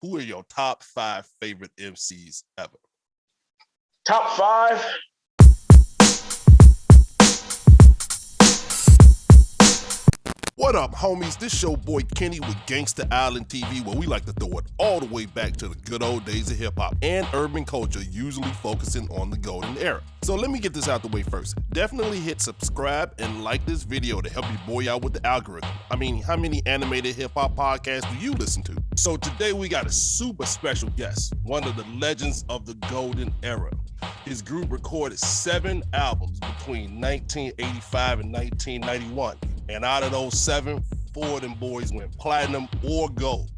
who are your top 5 favorite MCs ever? Top 5. What up, homies? This your boy Kenny with Gangsta Island TV, where we like to throw it all the way back to the good old days of hip-hop and urban culture, usually focusing on the golden era. So let me get this out the way first. Definitely hit subscribe and like this video to help your boy out with the algorithm. I mean, how many animated hip-hop podcasts do you listen to? So today we got a super special guest, one of the legends of the golden era. His group recorded 7 albums between 1985 and 1991. And out of those 7, 4 of them boys went platinum or gold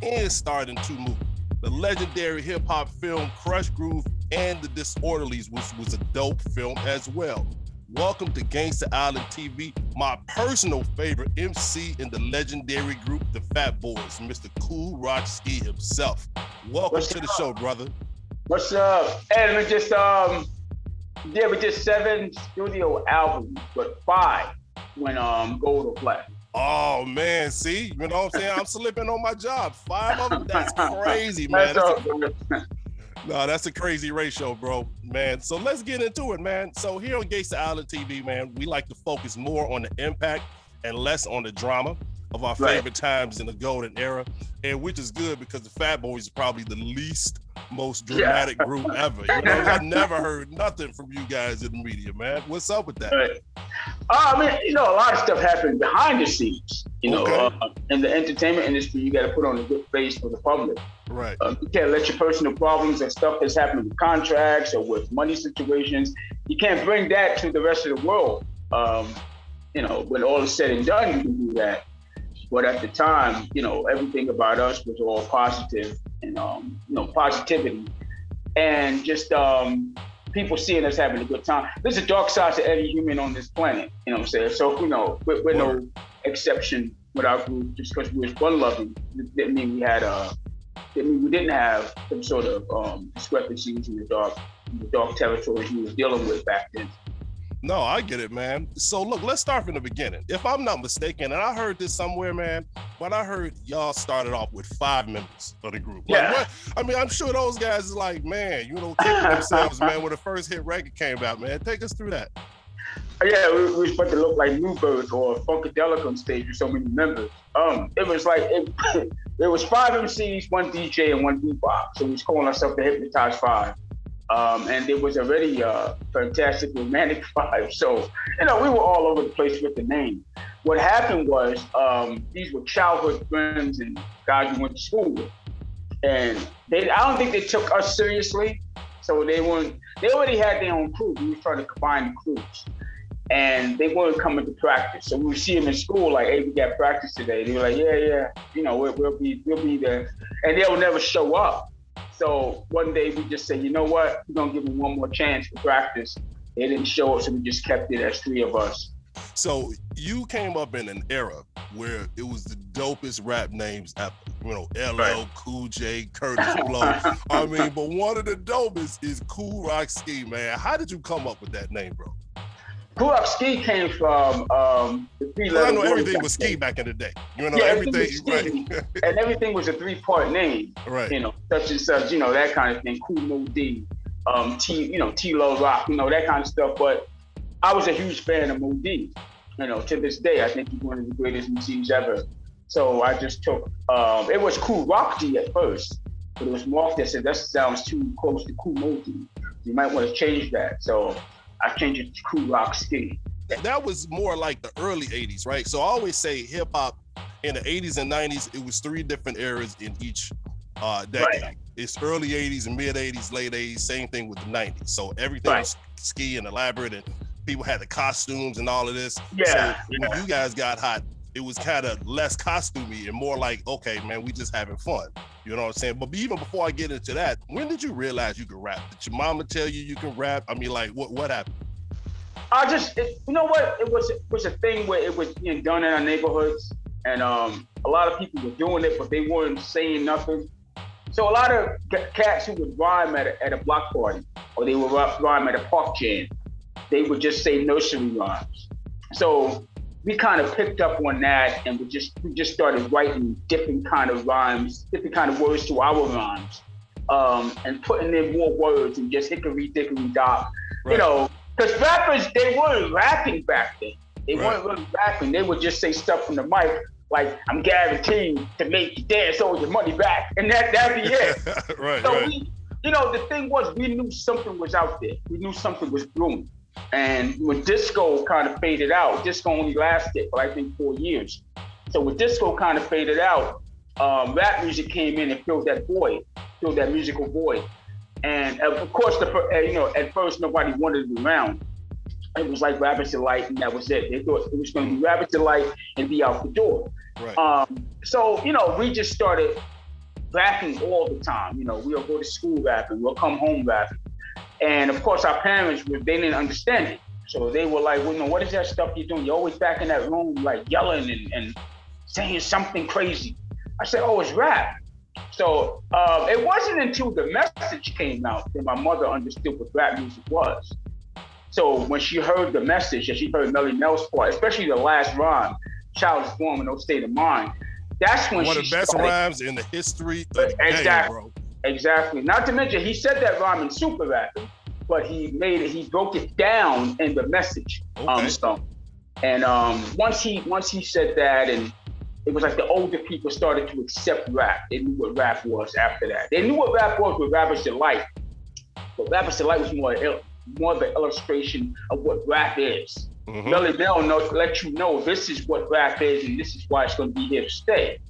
and starred in 2 movies. The legendary hip-hop film Crush Groove and The Disorderlies, which was a dope film as well. Welcome to Gangsta Island TV, my personal favorite MC in the legendary group, the Fat Boys, Mr. Kool Rock Ski himself. Welcome to the show, brother. What's up? And we just we did 7 studio albums, but 5 went gold or platinum. Oh man, see, you know what I'm saying? I'm slipping on my job. 5 of them, that's crazy, man. That's a crazy ratio, bro, man. So let's get into it, man. So here on Gangsta Island TV, man, we like to focus more on the impact and less on the drama of our favorite times in the golden era, and which is good because the Fat Boys is probably the least most dramatic group ever. You know, I never heard nothing from you guys in the media, man. What's up with that? Right. I mean, you know, a lot of stuff happened behind the scenes. You know, in the entertainment industry, you got to put on a good face for the public. Right. You can't let your personal problems and stuff that's happening with contracts or with money situations, you can't bring that to the rest of the world. You know, when all is said and done, you can do that. But at the time, you know, everything about us was all positive and, you know, positivity and just people seeing us having a good time. There's a dark side to every human on this planet, you know what I'm saying? So, you know, we're no exception with our group. Just because we were fun-loving didn't mean we had we didn't have some sort of discrepancies in the dark territories we were dealing with back then. No, I get it, man. So look, let's start from the beginning. If I'm not mistaken, and I heard this somewhere, man, but I heard y'all started off with 5 members of the group. Yeah. Like, I mean, I'm sure those guys is like, man, you know, kicking themselves, man, when the first hit record came out, man. Take us through that. Yeah, we were supposed to look like Newbirds or Funkadelic on stage with so many members. It was like, there was 5 MCs, 1 DJ, and 1 beatbox. So we was calling ourselves the Hypnotized 5. And it was already a fantastic romantic vibe. So, you know, we were all over the place with the name. What happened was these were childhood friends and guys we went to school with. And I don't think they took us seriously. So they already had their own crew. We were trying to combine the crews. And they weren't coming to practice. So we would see them in school like, hey, we got practice today. They were like, yeah, you know, we'll be there. And they would never show up. So one day we just said, you know what, we're gonna give them one more chance to practice. They didn't show up, so we just kept it as 3 of us. So you came up in an era where it was the dopest rap names ever. You know, LL, Cool J, Curtis Blow. I mean, but one of the dopest is Kool Rock Ski, man. How did you come up with that name, bro? Kool Rock Ski came from the 3 letters. I know everything was ski back in the day. You know, everything right. And everything was a 3-part name. Right. You know, such and such, you know, that kind of thing. Kool Mo D, T-Lo Rock, you know, that kind of stuff. But I was a huge fan of Mo D. You know, to this day, I think he's one of the greatest MCs ever. So I just took, it was Kool Rock D at first, but it was Mark that said, that sounds too close to Kool Mo D. You might want to change that. So I changed it to Kool Rock Ski. That was more like the early 80s, right? So I always say hip hop in the 80s and 90s, it was 3 different eras in each decade. Right. It's early 80s and mid 80s, late 80s, same thing with the 90s. So everything was ski and elaborate and people had the costumes and all of this. Yeah. So when you guys got hot, it was kind of less costumey and more like, okay, man, we just having fun. You know what I'm saying? But even before I get into that, when did you realize you could rap? Did your mama tell you can rap? I mean, like, what happened? You know what? It was a thing where it was being done in our neighborhoods, and a lot of people were doing it, but they weren't saying nothing. So a lot of cats who would rhyme at a block party, or they would rhyme at a park jam, they would just say nursery rhymes. So we kind of picked up on that, and we just started writing different kind of rhymes, different kind of words to our rhymes, and putting in more words and just hickory dickory dock, you know, because rappers, they weren't rapping back then. They weren't really rapping. They would just say stuff from the mic like, "I'm guaranteed to make you dance, all your money back," and that'd be it. So we, you know, the thing was, we knew something was out there. We knew something was brewing. And when disco kind of faded out, disco only lasted for I think 4 years. So when disco kind of faded out, rap music came in and filled that void, filled that musical void. And of course, you know, at first nobody wanted it around. It was like Rabbit Delight, and that was it. They thought it was going to be Rabbit Delight and be out the door. So, you know, we just started rapping all the time. You know, we'll go to school rapping, we'll come home rapping. And of course, our parents, they didn't understand it. So they were like, well, you know, what is that stuff you're doing? You're always back in that room, like yelling and saying something crazy. I said, oh, it's rap. So it wasn't until the message came out that my mother understood what rap music was. So when she heard the message and she heard Melly Mel's part, especially the last rhyme, "Child is born with no state of mind," that's when one of the best rhymes in the history of the game, bro. Exactly. Not to mention, he said that rhyme in super rapping, but he broke it down in the message song. And once he said that, and it was like the older people started to accept rap. They knew what rap was after that. They knew what rap was with Rappers Delight, but Rappers Delight was more of an illustration of what rap is. Melly Mel let you know this is what rap is, and this is why it's going to be here to stay.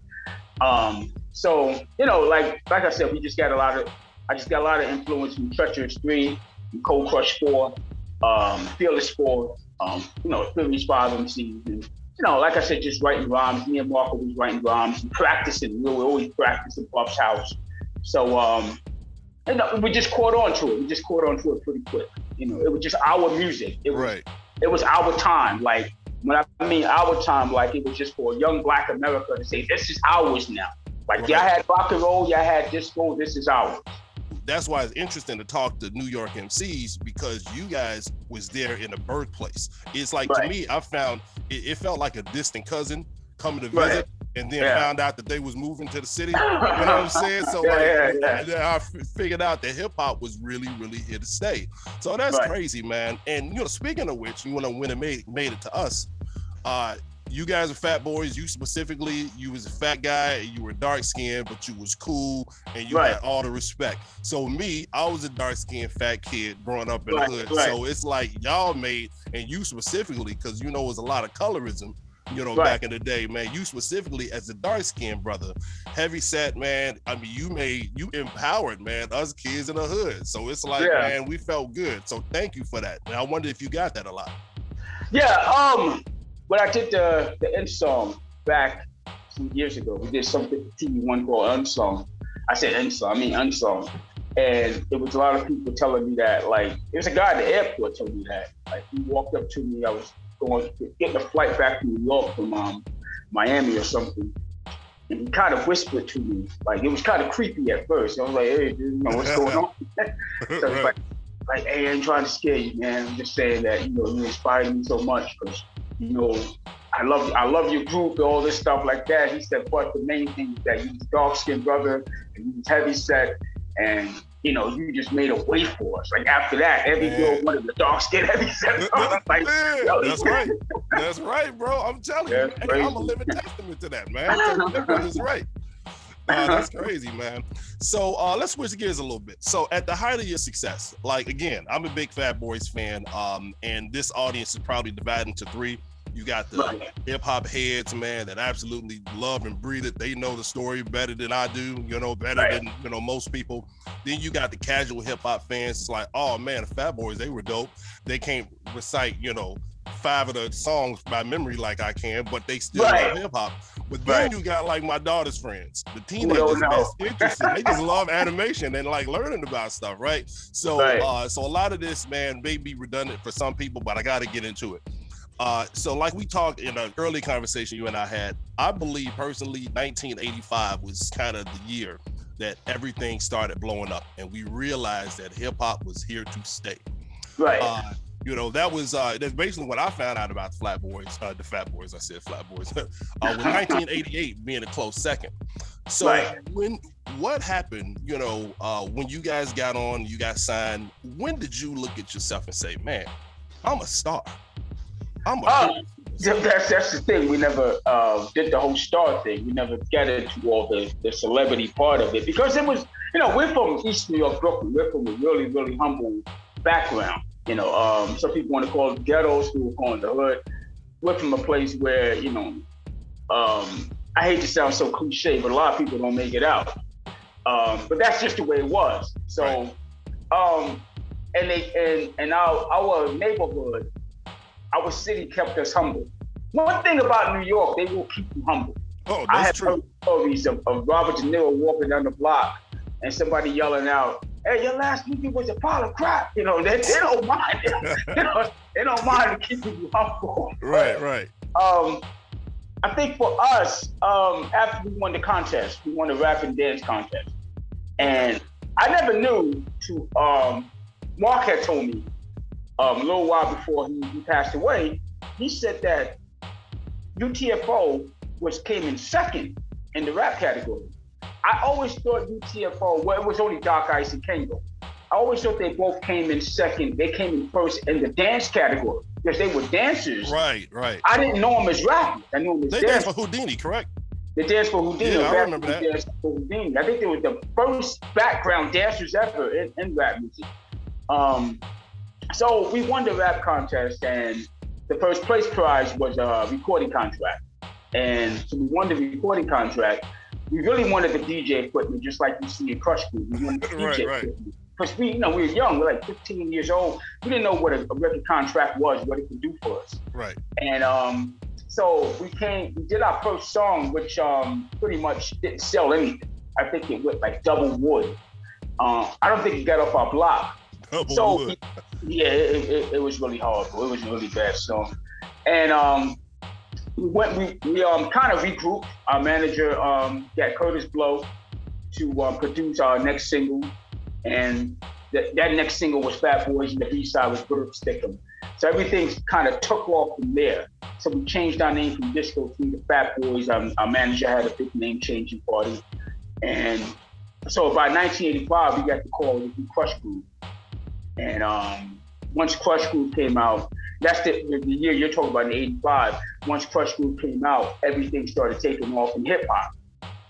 So, you know, like I said, I just got a lot of influence from Treacherous 3, from Cold Crush 4, Fearless 4, you know, Furious 5 MCs, and, you know, like I said, just writing rhymes. Me and Marco was writing rhymes and practicing. We were always practicing Buff's house. So, you know, we just caught on to it. We just caught on to it pretty quick. You know, it was just our music. It was our time. Like, when I mean our time, like it was just for young Black America to say, this is ours now. Like, y'all had rock and roll, y'all had disco, this is ours. That's why it's interesting to talk to New York MCs, because you guys was there in the birthplace. It's like, to me, I found it felt like a distant cousin coming to visit, and then found out that they was moving to the city. You know what I'm saying? So I figured out that hip hop was really, really here to stay. So that's crazy, man. And you know, speaking of which, you know, when it made it to us, you guys are fat boys. You specifically, you was a fat guy, you were dark skinned, but you was cool and you had all the respect. So me, I was a dark skinned fat kid growing up in the hood. So it's like y'all made, and you specifically, because you know it was a lot of colorism, you know, back in the day, man. You specifically as a dark skinned brother, heavy set, man. I mean, you empowered, man, us kids in the hood. So it's like, man, we felt good. So thank you for that. And I wonder if you got that a lot. When I did the end song back some years ago, we did something TV one called Unsung. I said Unsung, I mean Unsung. And there was a lot of people telling me that, like, there's a guy at the airport told me that. Like, he walked up to me, I was getting a flight back to New York from Miami or something. And he kind of whispered to me, like, it was kind of creepy at first. I was like, hey, dude, you know, what's going on? So it's like, hey, I ain't trying to scare you, man. I'm just saying that, you know, you inspired me so much because, you know, I love your group and all this stuff like that. He said, but the main thing is that you was dark-skinned brother and you was heavy set, and you know, you just made a way for us. Like after that, every girl wanted the dark-skinned heavy set. Like, that's right. That's right, bro. I'm telling you, hey, I'm a living testament to that, man. That's right. That's crazy, man. So let's switch gears a little bit. So at the height of your success, like again, I'm a big Fat Boys fan, and this audience is probably divided into three. You got the hip hop heads, man, that absolutely love and breathe it. They know the story better than I do, you know, better than, you know, most people. Then you got the casual hip hop fans. It's like, oh man, the Fat Boys, they were dope. They can't recite, you know, 5 of the songs by memory like I can, but they still love hip hop. But then you got like my daughter's friends, the teenagers that's interested. They just love animation and like learning about stuff, right? So, so a lot of this, man, may be redundant for some people, but I got to get into it. So like we talked in an early conversation you and I had, I believe personally 1985 was kind of the year that everything started blowing up and we realized that hip hop was here to stay. You know, that's basically what I found out about the Fat Boys. I said Flat Boys. With 1988 being a close second. So right. what happened, you know, when you guys got on, you got signed, when did you look at yourself and say, man, I'm a star? That's the thing. We never did the whole star thing. We never got into all the celebrity part of it because it was, you know, we're from East New York, Brooklyn. We're from a really, really humble background. You know, some people want to call it ghettos, people call it the hood. We're from a place where, you know, I hate to sound so cliche, but a lot of people don't make it out. But that's just the way it was. So, right. And our neighborhood, our city kept us humble. One thing about New York, they will keep you humble. Oh, that's true. I have heard stories of Robert De Niro walking down the block and somebody yelling out, "Hey, your last movie was a pile of crap." You know, they don't mind. They don't mind keeping you humble. Right. I think for us, after we won the contest, we won the rap and dance contest. And I never knew Mark had told me a little while before he passed away, he said that UTFO came in second in the rap category. I always thought UTFO, well, it was only Dark Ice and Kango. I always thought they both came in second. They came in first in the dance category because they were dancers. Right. I didn't know them as rappers. I knew them as dancers. They danced for Houdini, correct? They danced for Houdini. Yeah, I remember that. Danced for Houdini. I think they were the first background dancers ever in rap music. So we won the rap contest, and the first place prize was a recording contract. And so we won the recording contract. We really wanted the DJ equipment, just like you see in Crush Groove. We wanted the DJ equipment. Because we were young, we're like 15 years old. We didn't know what a record contract was, what it could do for us. Right. And so we did our first song, which pretty much didn't sell anything. I think it went like double wood. I don't think it got off our block. Double wood. It was really horrible. It was a really bad song. And we kind of regrouped. Our manager got Curtis Blow to produce our next single. And that next single was Fat Boys, and the B-side was Brooke Stickum. So everything kind of took off from there. So we changed our name from Disco 3 to Fat Boys. Our manager had a big name changing party. And so by 1985, we got the call to do Crush Groove. And once Crush Groove came out, that's the year you're talking about in 85. Once Crush Groove came out, everything started taking off in hip hop.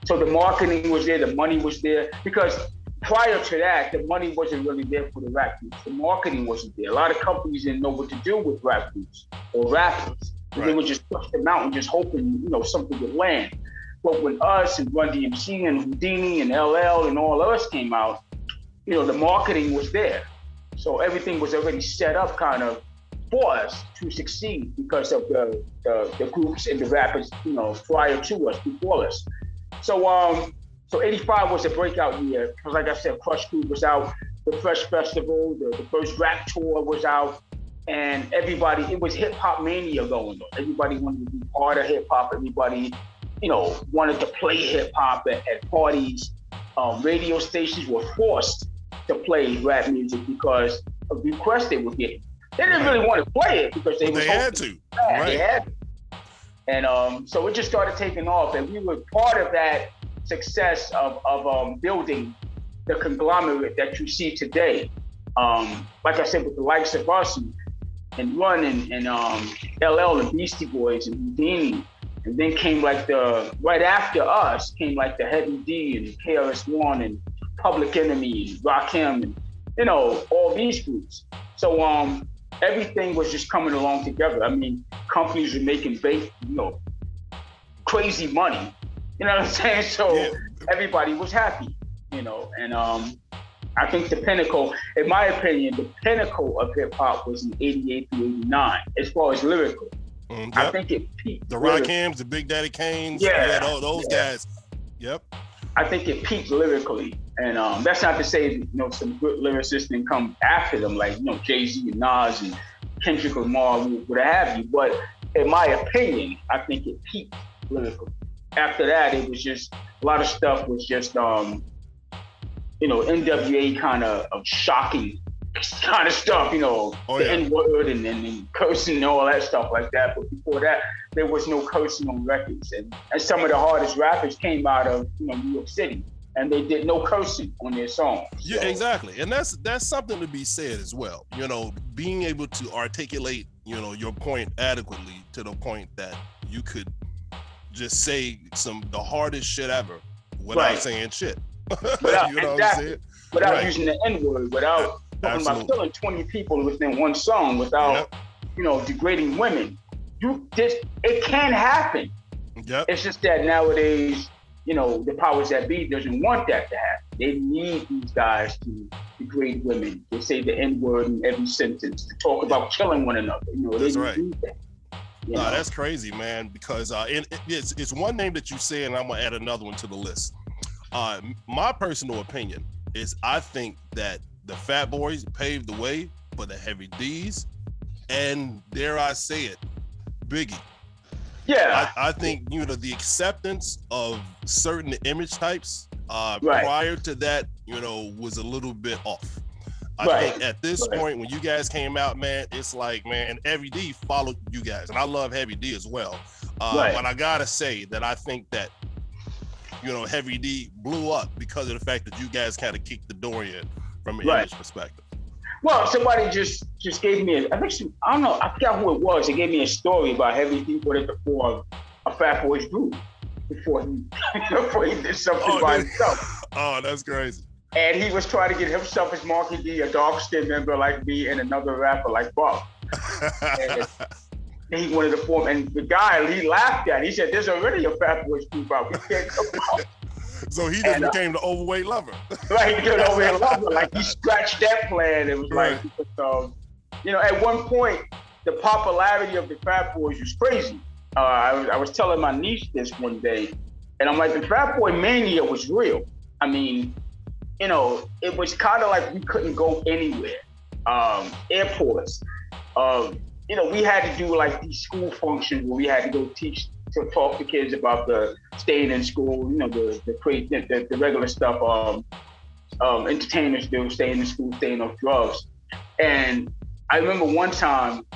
So the marketing was there, the money was there, because prior to that, the money wasn't really there for the rap groups. The marketing wasn't there. A lot of companies didn't know what to do with rap groups or rappers. Right. They would just push them out and just hoping, something would land. But when us and Run DMC and Houdini and LL and all of us came out, the marketing was there. So everything was already set up kind of for us to succeed because of the groups and the rappers, prior to us, before us. So 85 was a breakout year, because like I said, Crush Groove was out, the Fresh Festival, the first rap tour was out, and everybody, it was hip hop mania going on. Everybody wanted to be part of hip hop. Everybody, wanted to play hip hop at parties. Radio stations were forced to play rap music because of the requests they were getting. They didn't really want to play it because they had to. Right. They had to. And so it just started taking off, and we were part of that success of building the conglomerate that you see today. Like I said, with the likes of us and Run and LL and Beastie Boys and Houdini, and then came right after us came like the Heavy D and KRS-One and Public Enemy and Rakim and all these groups. So everything was just coming along together. I mean, companies were making crazy money. You know what I'm saying? So everybody was happy, and I think the pinnacle, in my opinion, the pinnacle of hip hop was in 88 through 89, as far as lyrical. Yep. I think it peaked. The Rakims, the Big Daddy Kanes, those guys. Yep. I think it peaked lyrically. And that's not to say some good lyricists didn't come after them, like Jay-Z and Nas and Kendrick Lamar, what have you. But in my opinion, I think it peaked lyrically. After that, it was just a lot of stuff was just NWA kind of shocking kind of stuff, Oh, the yeah. N-word and cursing and all that stuff like that. But before that, there was no cursing on records. And some of the hardest rappers came out of New York City, and they did no cursing on their songs. Yeah, exactly. And that's something to be said as well. Being able to articulate, your point adequately to the point that you could just say the hardest shit ever without saying shit. Without, you know what I'm saying? Without using the N-word, without talking about killing 20 people within one song, without, degrading women. It can happen. Yep. It's just that nowadays, the powers that be doesn't want that to happen. They need these guys to degrade women. They say the N-word in every sentence, to talk about killing one another. That's right. That, that's crazy, man, because it's one name that you say, and I'm going to add another one to the list. My personal opinion is I think that the Fat Boys paved the way for the Heavy D's, and dare I say it, Biggie. Yeah. I think, the acceptance of certain image types prior to that, was a little bit off. I think at this point, when you guys came out, man, it's like, man, and Heavy D followed you guys, and I love Heavy D as well. But I gotta say that I think that, Heavy D blew up because of the fact that you guys kind of kicked the door in from an image perspective. Well, somebody just gave me I don't know, I forgot who it was. They gave me a story about Heavy D put it before a Fat Boys group before he did something by himself. Oh, that's crazy. And he was trying to get himself as Marky D, a dark-skinned member like me, and another rapper like Buff. And he wanted to form, and the guy, he laughed at it. He said, "There's already a Fat Boys group out. We can't come out." So he just became the overweight lover. Right, he became the overweight lover. Like, he scratched that plan. It was like, at one point, the popularity of the Fat Boys was crazy. I was telling my niece this one day, and I'm like, the Fat Boy mania was real. I mean, it was kind of like we couldn't go anywhere. Airports. We had to do like these school functions where we had to go talk to kids about the staying in school, the regular stuff, entertainers do, staying in school, staying off drugs. And I remember one time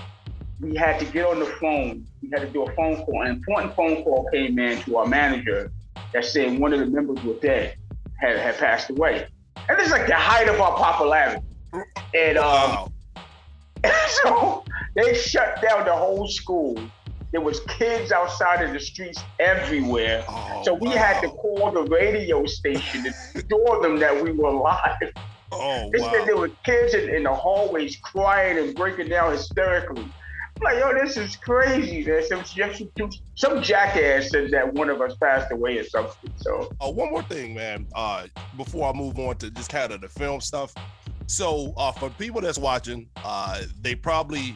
we had to get on the phone. We had to do a phone call. An important phone call came in to our manager that said one of the members were dead, had passed away. And this is like the height of our popularity. And so they shut down the whole school. There was kids outside of the streets everywhere. So we had to call the radio station to assure them that we were live. They said there were kids in the hallways crying and breaking down hysterically. I'm like, yo, this is crazy. There's some jackass said that one of us passed away or something. So one more thing, man, before I move on to just kind of the film stuff. So for people that's watching, they probably,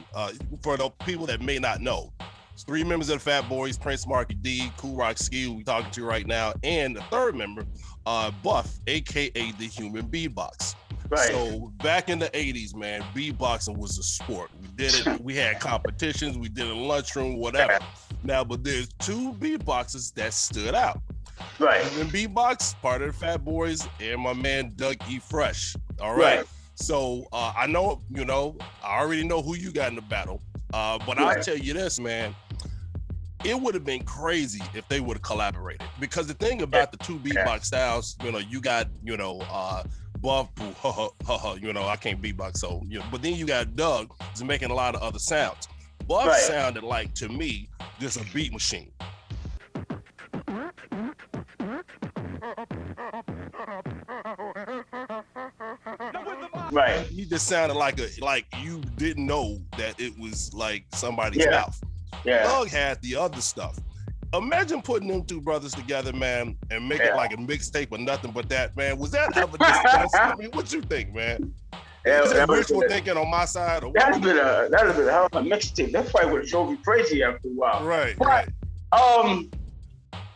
for the people that may not know, it's 3 members of the Fat Boys, Prince, Marky D, Kool Rock Ski, who we're talking to right now, and the third member, Buff, aka the Human Beatbox. Right. So back in the 80s, man, beatboxing was a sport. We did it. We had competitions. We did it in lunchroom, whatever. Now, but there's 2 beatboxers that stood out. Right. And beatbox, part of the Fat Boys, and my man Doug E. Fresh. All right. So I know, I already know who you got in the battle. But I'll tell you this, man. It would have been crazy if they would have collaborated, because the thing about the 2 beatbox styles, you got, Buff, I can't beatbox, so, but then you got Doug who's making a lot of other sounds. Buff sounded like, to me, just a beat machine. Right. He just sounded like you didn't know that it was like somebody's mouth. Yeah. Doug had the other stuff. Imagine putting them 2 brothers together, man, and making like a mixtape or nothing but that, man. Was that ever discussed? I mean, what you think, man? Is that wishful thinking on my side? Or that'd have been a hell of a mixtape. That probably would have drove me crazy after a while. Right.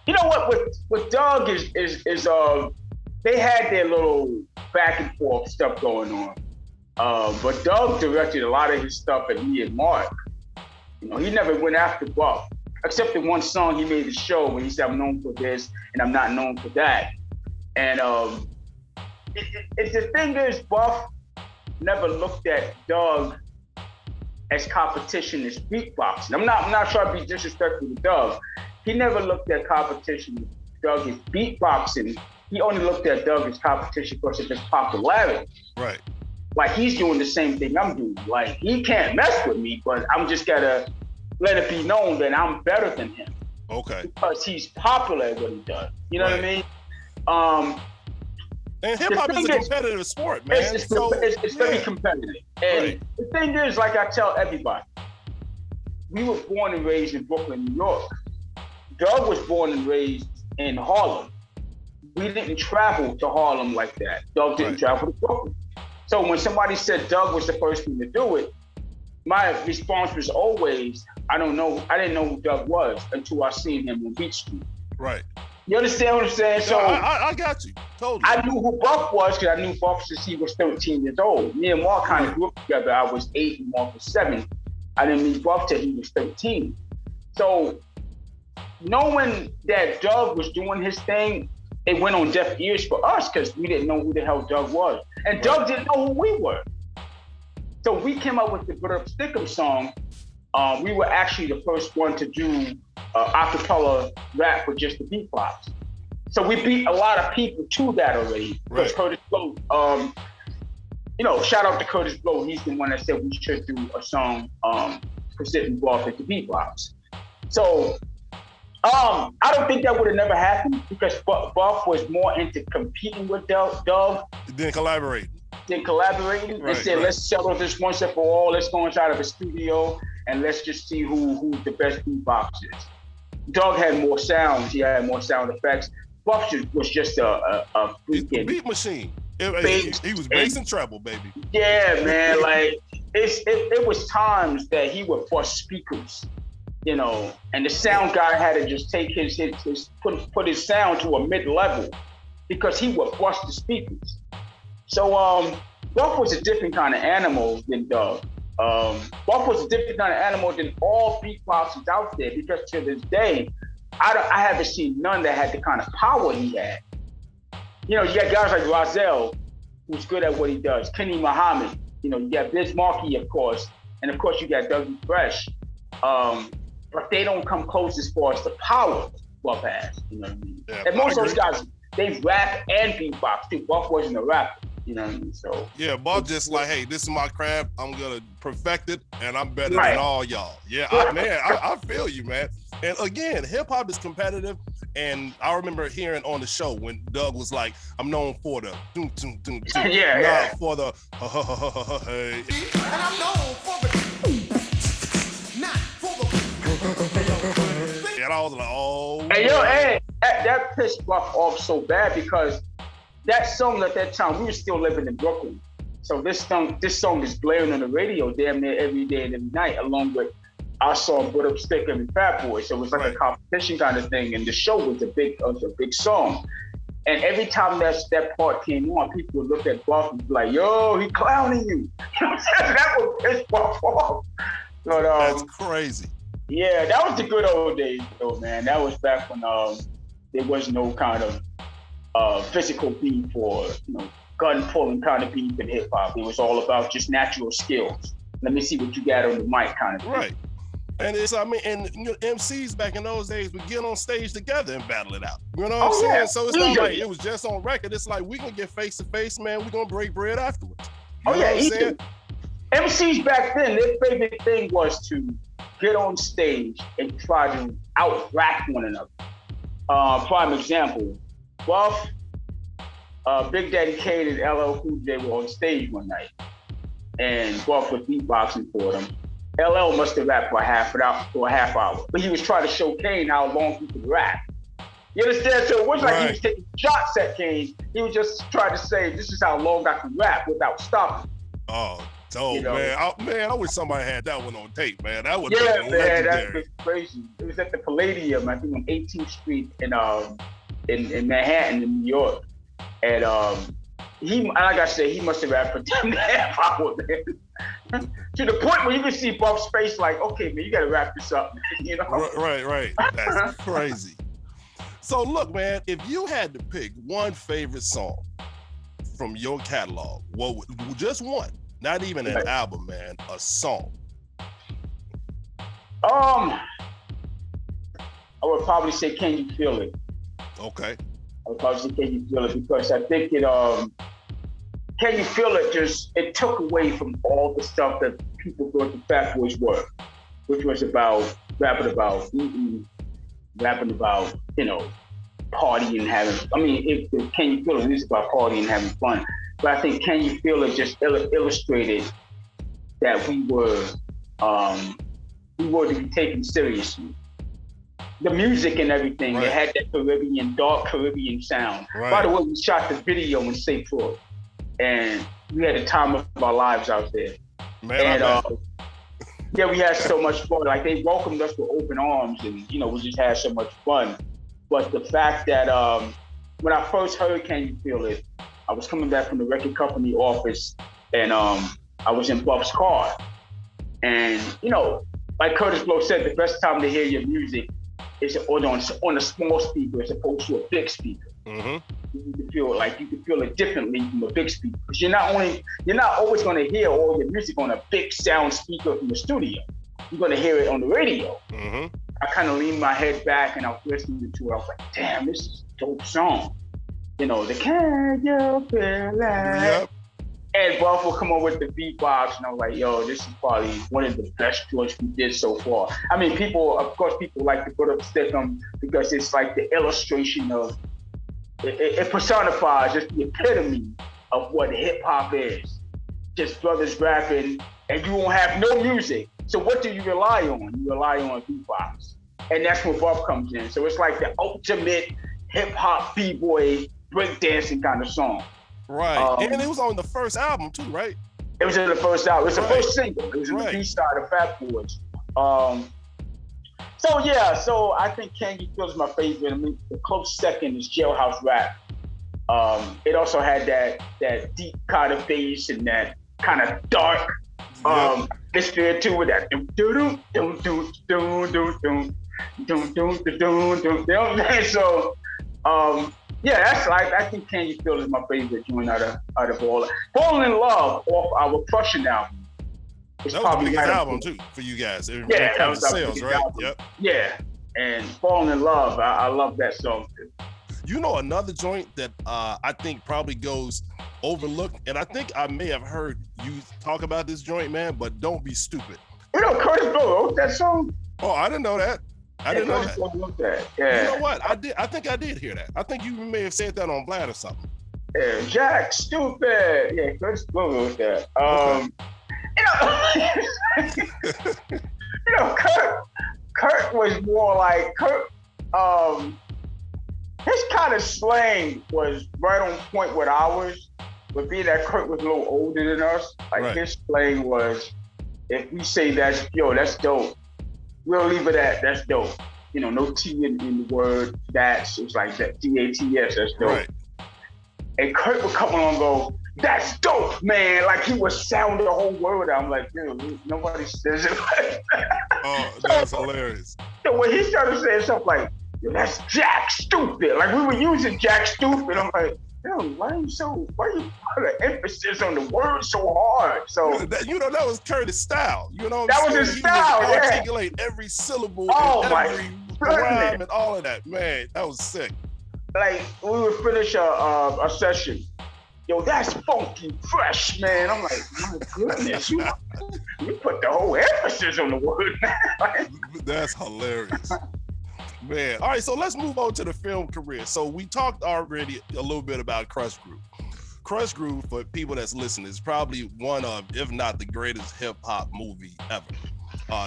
You know what? With Doug is they had their little back and forth stuff going on. But Doug directed a lot of his stuff at me and Mark. He never went after Buff, except the one song he made the show when he said, "I'm known for this and I'm not known for that." And the thing is, Buff, never looked at Doug as competition as beatboxing. I'm not trying to be disrespectful to Doug. He never looked at competition with Doug as beatboxing. He only looked at Doug as competition because of his popularity. Right. Like, he's doing the same thing I'm doing. Like, he can't mess with me, but I'm just gotta let it be known that I'm better than him. Okay. Because he's popular at what he does. You know what I mean? And hip hop is a competitive sport, man. It's very competitive. And the thing is, like I tell everybody, we were born and raised in Brooklyn, New York. Doug was born and raised in Harlem. We didn't travel to Harlem like that. Doug didn't travel to Brooklyn. So when somebody said Doug was the first one to do it, my response was always, I didn't know who Doug was until I seen him on Beach Street. Right. You understand what I'm saying? So I got you. Totally. I knew who Buff was because I knew Buff since he was 13 years old. Me and Mark kind of grew up together. I was 8 and Mark was 7. I didn't meet Buff till he was 13. So knowing that Doug was doing his thing, it went on deaf ears for us because we didn't know who the hell Doug was. And Doug didn't know who we were. So we came up with the Put Up Stickum song. We were actually the first one to do acapella rap with just the beatbox. So we beat a lot of people to that already. Because Curtis Blow, shout out to Curtis Blow. He's the one that said we should do a song presenting Buff at the beatbox. So I don't think that would have never happened because Buff was more into competing with Doug. Then collaborating. They said, let's settle this once and for all. Let's go inside of a studio and let's just see who the best beatbox is. Doug had more sounds. He had more sound effects. Buff was just a freaking beat machine. He was bass and treble, baby. Yeah, man. Like it was times that he would bust speakers, and the sound guy had to just take his put his sound to a mid-level because he would bust the speakers. So Buff was a different kind of animal than Doug. Buff was a different kind of animal than all beatboxers out there because to this day, I haven't seen none that had the kind of power he had. You got guys like Rozelle, who's good at what he does. Kenny Muhammad, you got Biz Markie, of course, and of course you got Dougie Fresh. But they don't come close as far as the power Buff has. You know what I mean? Yeah, and most of those guys, they rap and beatbox too. Buff wasn't a rapper. You know what I mean? So yeah, Buff just like, hey, this is my craft. I'm gonna perfect it, and I'm better than all y'all. Yeah, I feel you, man. And again, hip hop is competitive. And I remember hearing on the show when Doug was like, "I'm known for the doom, doom, doom, doom, not for the hey." And I'm known for the not for the. And I was like, "Oh." Hey, that pissed Buff off so bad because that song at that time, we were still living in Brooklyn. So this song is blaring on the radio damn near every day and every night, along with our song Put Up Stickum and Fat Boy. So it was like a competition kind of thing. And the show was a big song. And every time that part came on, people would look at Buff and be like, yo, he clowning you. You know what I'm saying? That would piss Buff off. But, that's crazy. Yeah, that was the good old days though, man. That was back when there was no kind of physical beef or gun pulling kind of beef in hip hop. It was all about just natural skills. Let me see what you got on the mic kind of thing. Right. And MCs back in those days would get on stage together and battle it out. You know what I'm saying? So it's not like it was just on record. It's like we can get face to face, man. We're gonna break bread afterwards. You know what I'm saying? MCs back then, their favorite thing was to get on stage and try to out-rap one another. Prime example, Buff, Big Daddy Kane and LL Cool J were on stage one night, and Buff was beatboxing for them. LL must have rapped for a half hour, but he was trying to show Kane how long he could rap. You understand? So it wasn't like he was taking shots at Kane. He was just trying to say, this is how long I can rap without stopping. Oh, man. I wish somebody had that one on tape, man. That would be legendary. That's crazy. It was at the Palladium, I think on 18th Street in Manhattan, in New York. And like I said, he must have rapped for 10 and a half hours, man. To the point where you can see Buff's face like, okay, man, you gotta wrap this up, man. Right. That's crazy. So look, man, if you had to pick one favorite song from your catalog, just one, Not even an album, man. A song. I would probably say "Can You Feel It." Okay. I would probably say "Can You Feel It" because I think it "Can You Feel It" it took away from all the stuff that people thought the Fat Boys were, which was about rapping about eating, rapping about, you know, partying and having. I mean, if "Can You Feel It" is about partying and having fun, but I think "Can You Feel It" just illustrated that we were to be taken seriously. The music and everything, Right. It had that dark Caribbean sound. Right. By the way, we shot the video in St. Croix, and we had the time of our lives out there. Man, and yeah, we had so much fun. Like, they welcomed us with open arms, and you know, we just had so much fun. But the fact that when I first heard "Can You Feel It," I was coming back from the record company office, and I was in Buff's car, and you know, like Curtis Blow said, the best time to hear your music is on a small speaker as opposed to a big speaker. Mm-hmm. You can feel it differently from a big speaker, because you're not always going to hear all your music on a big sound speaker from the studio. You're going to hear it on the radio. Mm-hmm. I kind of leaned my head back and I was listening to it. I was like, damn, this is a dope song. You know, the "Can You Feel It?" Yep. And Buff will come on with the beatbox, and I'm like, yo, this is probably one of the best joints we did so far. I mean, people like to put up Stickum because it's like the illustration of, it personifies just the epitome of what hip hop is. Just brothers rapping, and you won't have no music. So what do you rely on? You rely on beatbox. And that's where Buff comes in. So it's like the ultimate hip hop B-boy breakdancing kind of song. Right. And it was on the first album too, right? It was in the first album. It was the Right. first single. It was in the B-side of Fat Boys. So I think "Can You Feel" is my favorite. I mean, the close second is Jailhouse Rap. It also had that deep kind of bass and that kind of dark atmosphere to it. That dum dum dum dum dum dum dum dum dum dum dum dum. So yeah, that's like, I think "Can You Feel" is my favorite joint out of all. "Falling in Love" off our Prussian album. That was the biggest album too for you guys. Yeah, that was our sales, biggest right? album. Yep. Yeah, and "Falling in Love," I love that song too. You know, another joint that I think probably goes overlooked, and I think I may have heard you talk about this joint, man, but "Don't Be Stupid." You know, Curtis Blow wrote that song. Oh, I didn't know that. I didn't know that. Wrote that. Yeah. You know what? I think I did hear that. I think you may have said that on Vlad or something. Yeah, Jack Stupid. Yeah, Curtis Blow wrote that. You know, Kurt was more like his kind of slang was right on point with ours, but being that Kurt was a little older than us, like his slang was, if we say that's dope, we'll leave it at that's dope. You know, no T in the word that's, it's like that DATS, that's dope. Right. And Kurt would come along and go, "That's dope, man." Like, he would sound the whole word out. I'm like, dude, nobody says it like that. Oh, that's hilarious. So when he started saying stuff like, "Yo, that's Jack Stupid," like, we were using Jack Stupid. I'm like, yo, why you put an emphasis on the word so hard? So that was Curtis' style. You know what that I'm was saying? his style, He would yeah. articulate every syllable Oh, and every rhyme and all of that. Man, that was sick. Like, we would finish a session. "Yo, that's funky fresh, man." I'm like, my goodness, you put the whole emphasis on the word, man. That's hilarious. Man, all right, so let's move on to the film career. So we talked already a little bit about Crush Groove. Crush Groove, for people that's listening, is probably one of, if not the greatest hip hop movie ever.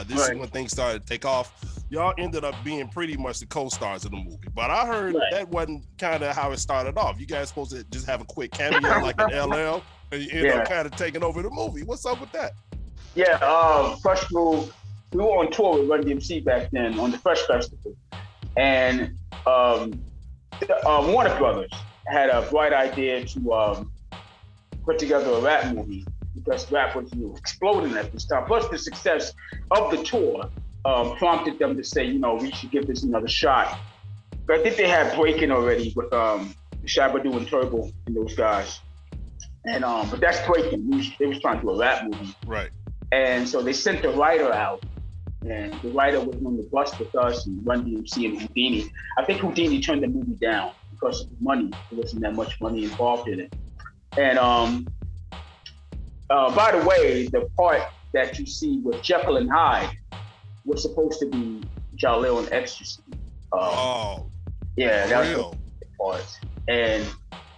This is when things started to take off. Y'all ended up being pretty much the co-stars of the movie. But I heard that wasn't kind of how it started off. You guys supposed to just have a quick cameo like an LL, and you end up kind of taking over the movie. What's up with that? Yeah, Crush Groove, we were on tour with Run DMC back then on the Fresh Festival. And Warner Brothers had a bright idea to put together a rap movie, because rap was exploding at this time. Plus, the success of the tour prompted them to say, we should give this another shot. But I think they had Breaking already with Shabba-Doo and Turbo and those guys. And but that's breaking. They was trying to do a rap movie. Right. And so they sent the writer out. And the writer was on the bus with us and Run DMC and Houdini. I think Houdini turned the movie down because of the money. There wasn't that much money involved in it. And by the way, the part that you see with Jekyll and Hyde was supposed to be Jalil and Ecstasy. Yeah, that was the part. And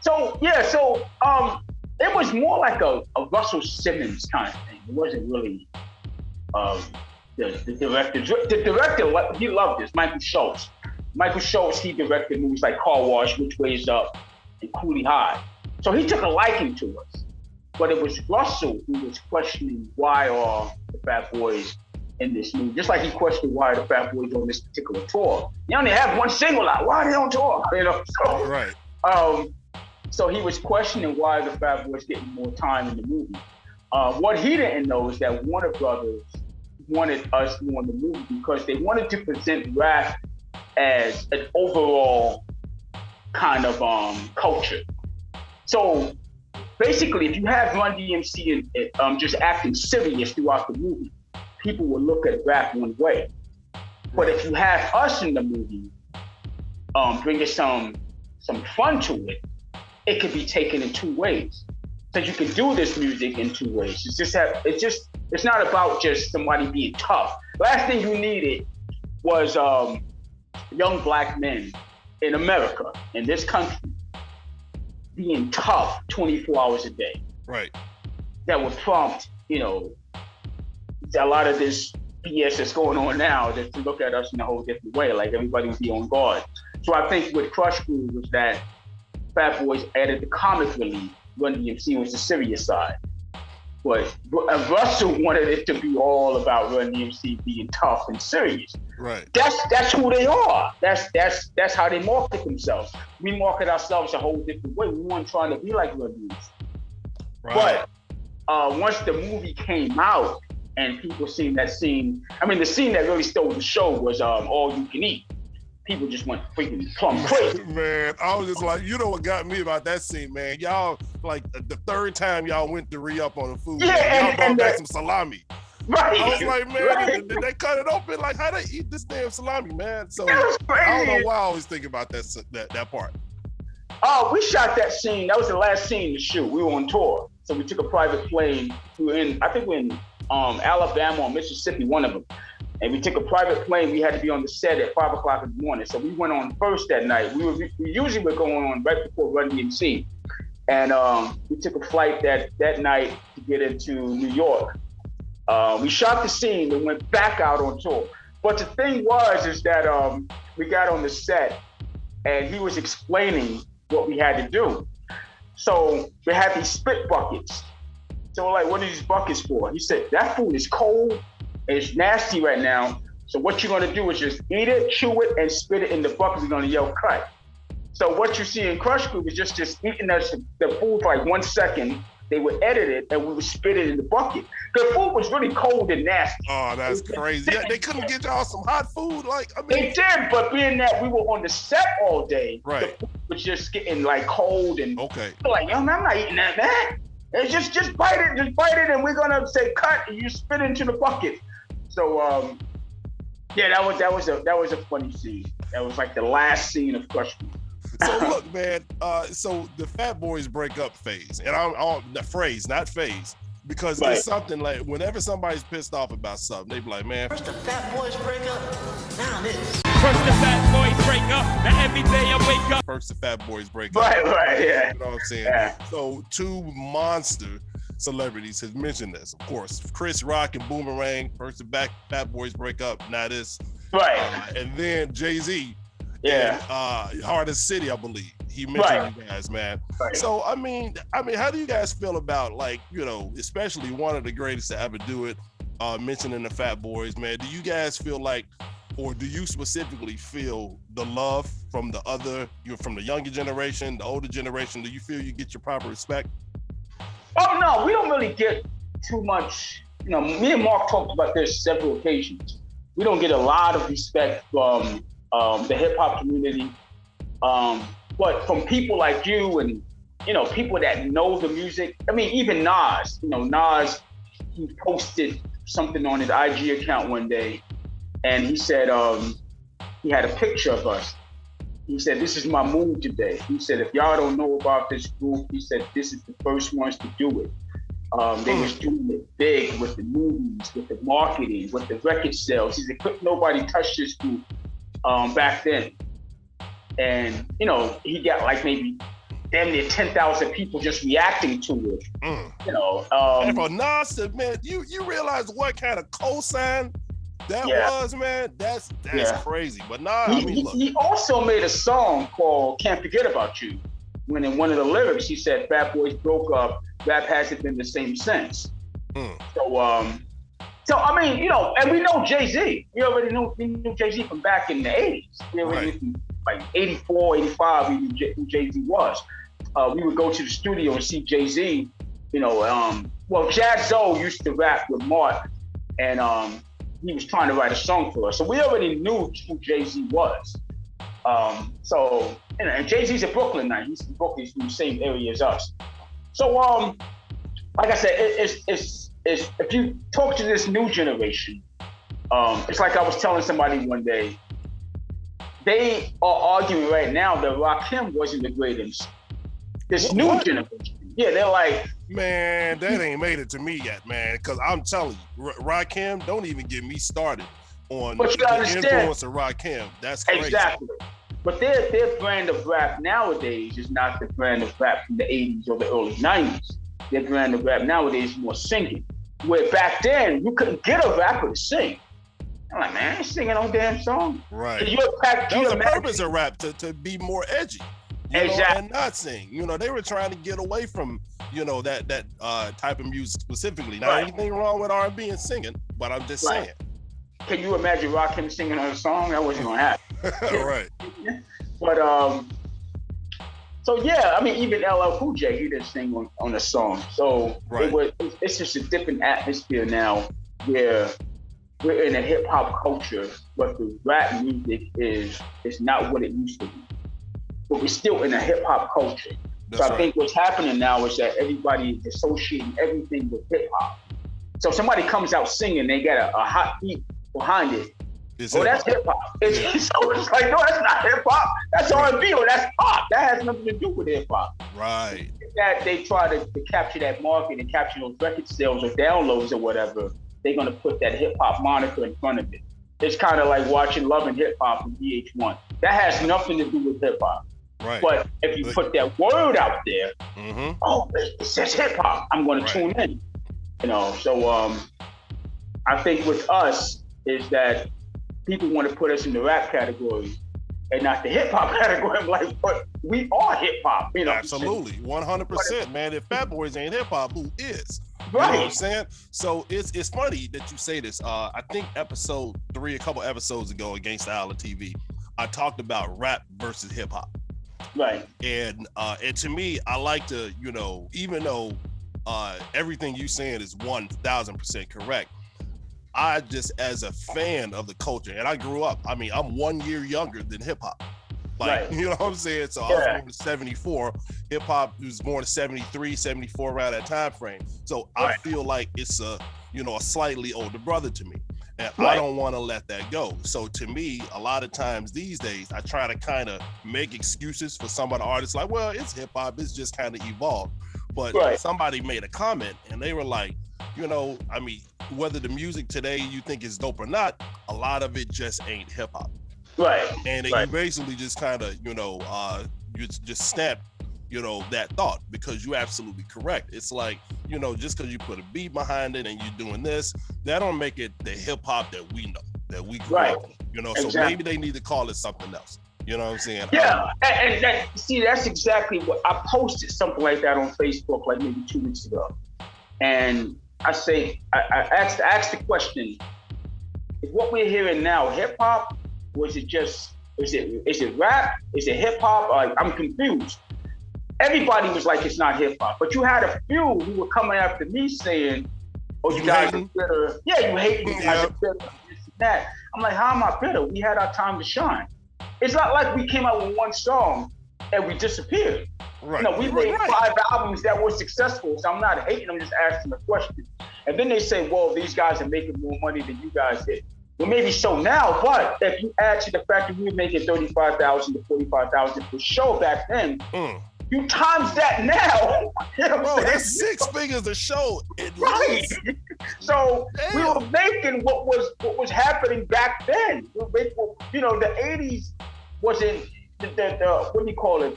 so it was more like a Russell Simmons kind of thing. It wasn't really the director. The director, he loved this, Michael Schultz. Michael Schultz, he directed movies like Car Wash, Which Way Is Up, and Coolie High. So he took a liking to us. But it was Russell who was questioning why are the Fat Boys in this movie. Just like he questioned why are the Fat Boys on this particular tour. They only have one single out. Why are they on tour? You know. So, right. So he was questioning why the Fat Boys getting more time in the movie. What he didn't know is that Warner Brothers wanted us more in the movie because they wanted to present rap as an overall kind of culture. So basically, if you have Run DMC and just acting serious throughout the movie, people will look at rap one way. But if you have us in the movie, bringing some fun to it, it could be taken in two ways. So you can do this music in two ways. It's not about just somebody being tough. Last thing you needed was young black men in America, in this country, being tough 24 hours a day. Right. That would prompt, a lot of this BS that's going on now, just to look at us in a whole different way, like everybody would be on guard. So I think what Crush Groove was that Fat Boys added the comic relief, Run DMC was the serious side. But Russell wanted it to be all about Run DMC being tough and serious. Right. That's who they are. That's how they market themselves. We market ourselves a whole different way. We weren't trying to be like Run DMC. Right. But once the movie came out and people seen that scene, the scene that really stole the show was All You Can Eat. People just went freaking plumb crazy. Man, I was just like, you know what got me about that scene, man? Y'all, like the third time y'all went to re-up on the food, y'all brought back some salami. Right. I was like, man, did they cut it open? Like, how they eat this damn salami, man? So I don't know why I always think about that part. Oh, we shot that scene. That was the last scene to shoot. We were on tour. So we took a private plane. We in Alabama or Mississippi, one of them. And we took a private plane. We had to be on the set at 5 o'clock in the morning. So we went on first that night. We usually were going on right before Run DMC. And we took a flight that night to get into New York. We shot the scene and went back out on tour. But the thing is that we got on the set and he was explaining what we had to do. So we had these spit buckets. So we're like, what are these buckets for? He said, that food is cold. It's nasty right now. So what you're gonna do is just eat it, chew it, and spit it in the bucket. We're gonna yell cut. So what you see in Crush Groove is just eating the food for like 1 second. They would edit it and we would spit it in the bucket. The food was really cold and nasty. Oh, that's crazy. Yeah, they couldn't get y'all some hot food. They did, but being that we were on the set all day, right, the food was just getting like cold and okay. Like, yo, man, I'm not eating that, man. It's just bite it, and we're gonna say cut, and you spit it into the bucket. So that was a funny scene. That was like the last scene of Crush Groove. So look, man. So the Fat Boys break up phase, and I'm the phrase, not phase, because right. It's something like whenever somebody's pissed off about something, they be like, man. First the Fat Boys break up, now this. First the Fat Boys break up, now every day I wake up. First the Fat Boys break up. Right, yeah. You know what I'm saying? Yeah. So two monster celebrities have mentioned this. Of course, Chris Rock and Boomerang. First the Fat Boys break up, now this. Right. And then Jay-Z. Yeah. And, Hardest City, I believe. He mentioned you guys, man. Right. So I mean, how do you guys feel about, like, especially one of the greatest to ever do it, mentioning the Fat Boys, man? Do you guys feel like, or do you specifically feel the love from from the younger generation, the older generation? Do you feel you get your proper respect? Oh no, we don't really get too much. Me and Mark talked about this several occasions. We don't get a lot of respect from the hip hop community, but from people like you and people that know the music. I mean, even Nas, Nas, he posted something on his IG account one day, and he said he had a picture of us. He said, "This is my mood today." He said, "If y'all don't know about this group," he said, "this is the first ones to do it." They was doing it big with the movies, with the marketing, with the record sales. He said, "Couldn't nobody touch this group back then." And, he got like maybe damn near 10,000 people just reacting to it. And for Nas, man, you realize what kind of cosign that was, man? That's crazy. But he also made a song called "Can't Forget About You." When in one of the lyrics, he said, "Fat Boys broke up. Rap hasn't been the same since." So I mean, and we know Jay-Z. We knew Jay-Z from back in the 80s. We already knew from like 84, 85, we knew who Jay-Z was. We would go to the studio and see Jay-Z, Jazz Zoe used to rap with Mark, and he was trying to write a song for us. So we already knew who Jay-Z was. And Jay-Z's a Brooklyn now. He's from Brooklyn, he's from the same area as us. So, like I said, it's if you talk to this new generation, it's like I was telling somebody one day, they are arguing right now that Rakim wasn't the greatest. This new generation. Yeah, they're like, man, that ain't made it to me yet, man. Because I'm telling you, Rakim, don't even get me started on the influence of Rakim. That's crazy. Exactly. But their brand of rap nowadays is not the brand of rap from the 80s or the early 90s. Their brand of rap nowadays is more singing. Where back then, you couldn't get a rapper to sing. I'm like, man, I ain't singing no damn song. Right. That was the purpose of rap, to be more edgy. And not sing. They were trying to get away from, that type of music specifically. Not anything wrong with R&B and singing, but I'm just saying. Can you imagine Rakim singing on a song? That wasn't gonna happen. Right. But so yeah, I mean, even LL Cool J, he didn't sing on a song. So it's just a different atmosphere now, where we're in a hip hop culture, but the rap music is not what it used to be. But we're still in a hip hop culture. So I think what's happening now is that everybody is associating everything with hip hop. So if somebody comes out singing, they got a hot beat behind it. That's hip hop. So it's like, no, that's not hip hop. That's R&B or that's pop. That has nothing to do with hip hop. Right. That they try to capture that market and capture those record sales or downloads or whatever. They're gonna put that hip hop moniker in front of it. It's kind of like watching Love and Hip Hop on VH1. That has nothing to do with hip hop. Right. But if you put that word out there, it says hip hop, I'm going to tune in. So I think with us is that people want to put us in the rap category and not the hip hop category. I'm like, but we are hip hop. Absolutely, 100%, man. If Fat Boys ain't hip hop, who is? Right. You know what I'm saying? So it's funny that you say this. I think episode 3, a couple episodes ago, at Gangsta Island TV, I talked about rap versus hip hop. Right. And to me, I like to, even though everything you saying is 1,000% correct, I just, as a fan of the culture, and I grew up, I mean, I'm 1 year younger than hip hop. Like, you know what I'm saying? So I was born in 74. Hip hop was born in 73, 74, around that time frame. So I feel like it's a slightly older brother to me. And I don't want to let that go. So to me, a lot of times these days, I try to kind of make excuses for some of the artists like, well, it's hip hop, it's just kind of evolved. But somebody made a comment and they were like, I mean, whether the music today you think is dope or not, a lot of it just ain't hip hop. Right. And you basically just kind of, you just snap, that thought, because you're absolutely correct. It's like, just because you put a beat behind it and you're doing this, that don't make it the hip hop that we know, that we grew up with, So maybe they need to call it something else. You know what I'm saying? Yeah, and that's exactly what I posted, something like that on Facebook like maybe 2 weeks ago. And I say, I asked the question, is what we're hearing now hip hop, or is it just, is it rap? Is it hip hop? I'm confused. Everybody was like, it's not hip hop. But you had a few who were coming after me saying, oh, you guys are bitter. Yeah, you hate me, you guys are bitter, this and that. I'm like, how am I bitter? We had our time to shine. It's not like we came out with one song and we disappeared. Right. You know, we made 5 albums that were successful, so I'm not hating, I'm just asking a question. And then they say, well, these guys are making more money than you guys did. Well, maybe so now, but if you add to the fact that we were making $35,000 to $45,000 per show back then, you times that now. You know Bro, that's 6 figures a show. Right. So we were making what was happening back then. You know, the 80s wasn't the what do you call it?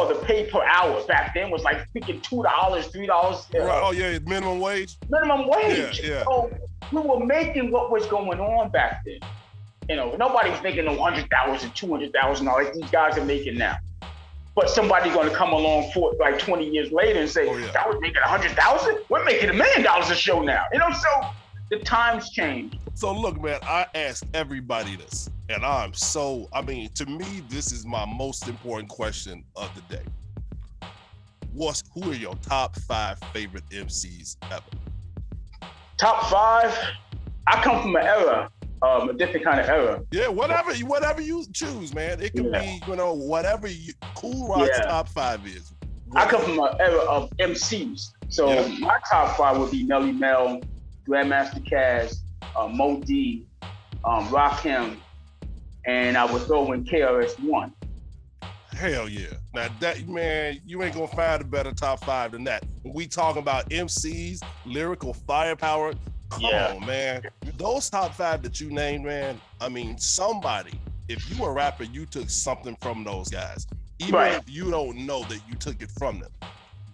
The pay per hour back then was like freaking $2, $3. Right. Oh yeah, minimum wage. Minimum wage. Yeah. So we were making what was going on back then. You know, nobody was making no $100,000, $200,000 these guys are making now. But somebody going to come along for like 20 years later and say, "That was making $100,000. We're making $1 million a show now." You know, so the times change. So look, man, I ask everybody this, and to me, this is my most important question of the day. Who are your top 5 favorite MCs ever? Top 5? I come from an era, a different kind of era. Yeah, whatever you choose, man. It can be, whatever Kool Rock's top 5 is. I come from an era of MCs. So my top 5 would be Melly Mel, Grandmaster Caz, Mo D, Rakim, and I would throw in KRS-One. Hell yeah. Now that, man, you ain't gonna find a better top 5 than that. When we talking about MCs, lyrical firepower, come on, man. Those top 5 that you named, man, I mean, somebody, if you were a rapper, you took something from those guys. Even if you don't know that you took it from them.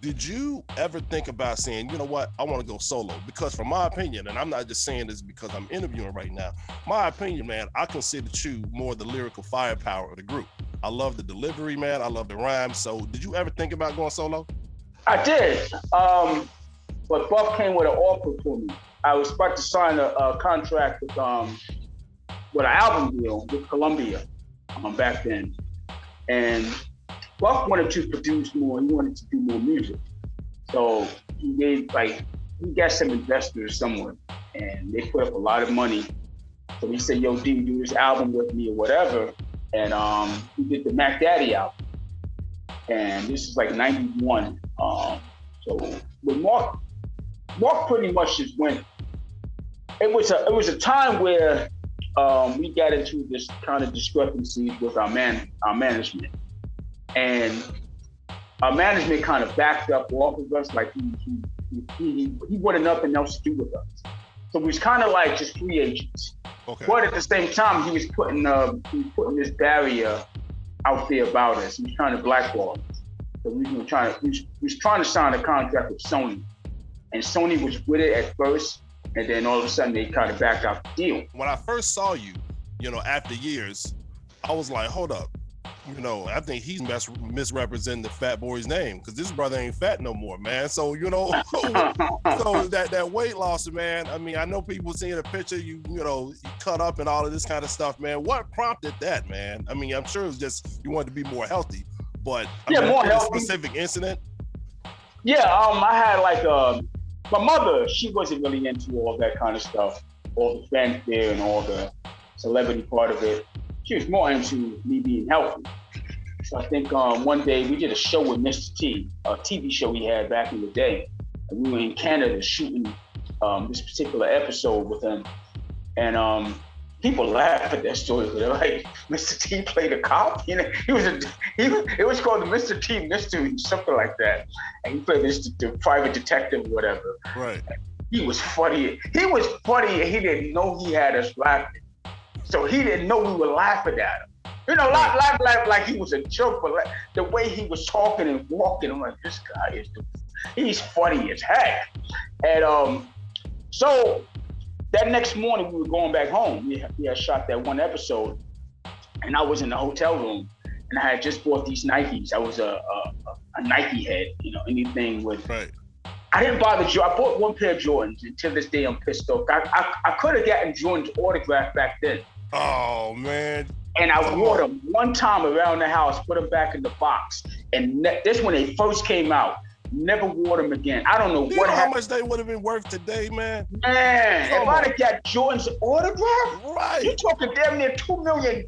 Did you ever think about saying, you know what, I want to go solo? Because from my opinion, and I'm not just saying this because I'm interviewing right now, my opinion, man, I consider you more the lyrical firepower of the group. I love the delivery, man. I love the rhyme. So did you ever think about going solo? I did. But Buff came with an offer for me. I was about to sign a contract with an album deal with Columbia back then. And Buff wanted to produce more. He wanted to do more music. So he got some investors somewhere, and they put up a lot of money. So he said, "Yo, D, do this album with me or whatever." And he did the Mac Daddy album. And this is like 91. So with Mark pretty much just went. It was a time where we got into this kind of discrepancies with our management. And our management kind of backed up off of us, like he wanted nothing else to do with us. So we was kind of like just free agents. Okay. But at the same time, he was putting this barrier out there about us. He was trying to blackball us. So we was trying to sign a contract with Sony, and Sony was with it at first, and then all of a sudden they kind of backed out the deal. When I first saw you, after years, I was like, hold up. I think he's misrepresenting the fat boy's name, because this brother ain't fat no more, man. So, so that weight loss, man, I mean, I know people seeing a picture, you cut up and all of this kind of stuff, man. What prompted that, man? I mean, I'm sure it was just you wanted to be more healthy, but more healthy. A specific incident? Yeah, I had my mother, she wasn't really into all that kind of stuff, all the fanfare and all the celebrity part of it. She was more into me being healthy. So I think one day we did a show with Mr. T, a TV show he had back in the day. And we were in Canada shooting this particular episode with him. And people laugh at that story. They're like, Mr. T played a cop? It was called the Mr. T Mystery, something like that. And he played the private detective or whatever. Right. He was funny. He he didn't know he had us laughing. So he didn't know we were laughing at him. Laugh like he was a joke, but like the way he was talking and walking, I'm like, this guy he's funny as heck. And so that next morning we were going back home. We had shot that one episode, and I was in the hotel room, and I had just bought these Nikes. I was a Nike head, anything with. Right. I didn't buy I bought one pair of Jordans, and to this day I'm pissed off. I could have gotten Jordan's autograph back then. Oh, man. And I wore them one time around the house, put them back in the box. And this when they first came out. never wore them again. I don't know You what know how happened. much they would have been worth today, man? Man, Come if on. I'd have got Jordan's autograph, Right. you're talking damn near $2 million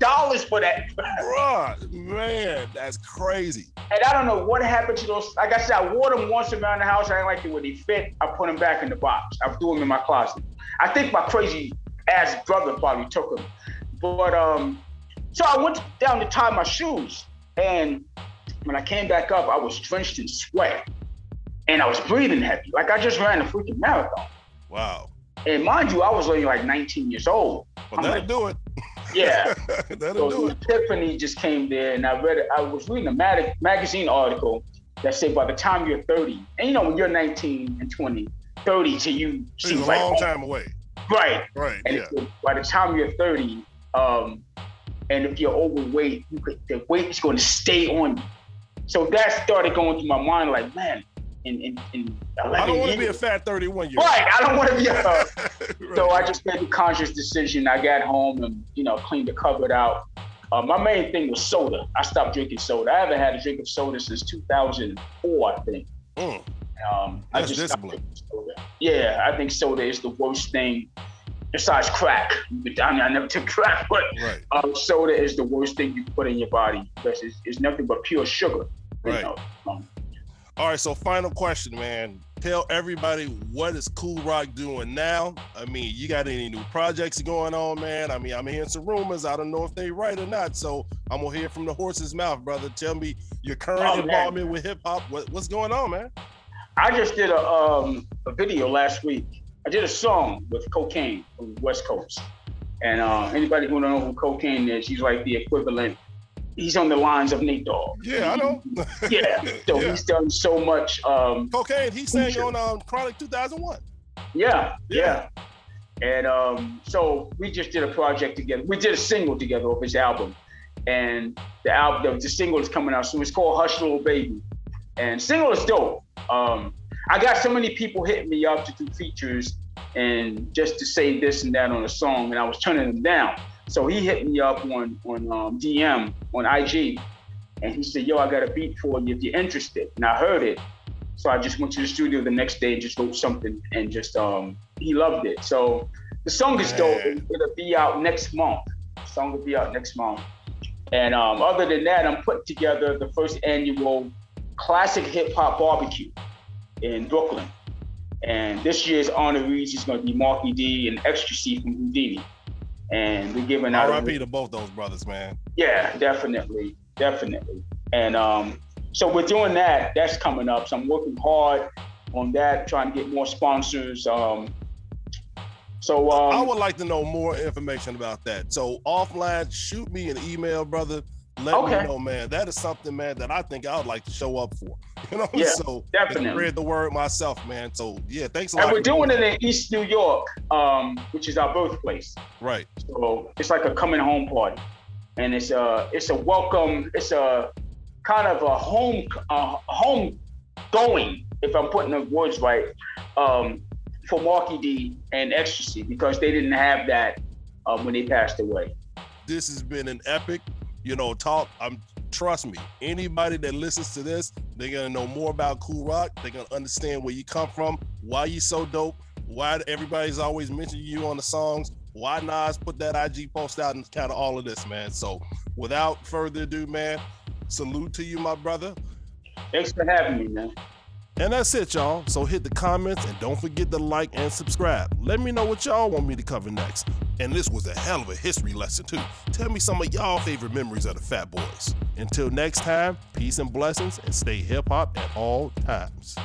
for that. Bruh, man, that's crazy. And I don't know what happened to those. Like I said, I wore them once around the house. I didn't like the way they fit. I put them back in the box. I threw them in my closet. I think my crazy ass brother probably took them. But so I went down to tie my shoes, and when I came back up, I was drenched in sweat, and I was breathing heavy. Like I just ran a freaking marathon. Wow. And mind you, I was only like 19 years old. Well, that'll do it. Yeah. That'll So do the it. epiphany just came there, and I was reading a magazine article that said by the time you're 30, and you know when you're 19 and 20, 30 to you It's seems a like long time away. Right. Right, And yeah. it said by the time you're 30, and if you're overweight, the weight is going to stay on you. So that started going through my mind, like, man, in 11 I don't want to be a years- fat 31-year-old. Right, I don't want to be a. Right, So I right. just made a conscious decision. I got home and cleaned the cupboard out. My main thing was soda. I stopped drinking soda. I haven't had a drink of soda since 2004, I think. Mm. I That's just stopped discipline. drinking soda. Yeah, I think soda is the worst thing besides crack. I never took crack, but Right. soda is the worst thing you put in your body because it's nothing but pure sugar. you Right. know. All right, so final question, man. Tell everybody, what is Kool Rock doing now? I mean, you got any new projects going on, man? I mean, I'm hearing some rumors. I don't know if they right or not, so I'm gonna hear from the horse's mouth, brother. Tell me your current involvement with hip hop. What's going on, man? I just did a video last week. I did a song with Cocaine from the West Coast. And anybody who don't know who Cocaine is, he's like the equivalent. He's on the lines of Nate Dogg. Yeah, I know. Yeah. So Yeah. he's done so much. Cocaine, he sang on Chronic 2001. Yeah. Yeah. And so we just did a project together. We did a single together of his album. And the single is coming out soon. It's called Hush Little Baby. And single is dope. I got so many people hitting me up to do features and just to say this and that on a song, and I was turning them down. So he hit me up on DM on IG, and he said, "Yo, I got a beat for you if you're interested." And I heard it, so I just went to the studio the next day and just wrote something, and just he loved it. So the song is dope. It'll be out next month. The song will be out next month. And other than that, I'm putting together the first annual classic hip hop barbecue in Brooklyn. And this year's honorees is going to be Marky D and Ecstasy from Houdini. And we're giving out. R.I.P. to both those brothers, man. Yeah, definitely. And so we're doing that. That's coming up. So I'm working hard on that, trying to get more sponsors. I would like to know more information about that. So offline, shoot me an email, brother. Let me know, man. That is something, man, that I think I would like to show up for. You know, Yeah, so definitely. spread the word myself, man. So yeah, thanks a lot. And we're doing it in East New York, which is our birthplace. Right. So it's like a coming home party, and it's a welcome. It's a kind of a home going, if I'm putting the words right, for Marky D and Ecstasy, because they didn't have that when they passed away. This has been an epic, talk. Trust me, anybody that listens to this, they're gonna know more about Kool Rock. They're gonna understand where you come from, why you so dope, why everybody's always mentioning you on the songs, why Nas put that IG post out, and kind of all of this, man. So without further ado, man, salute to you, my brother. Thanks for having me, man. And that's it, y'all. So hit the comments and don't forget to like and subscribe. Let me know what y'all want me to cover next. And this was a hell of a history lesson too. Tell me some of y'all favorite memories of the Fat Boys. Until next time, peace and blessings, and stay hip hop at all times.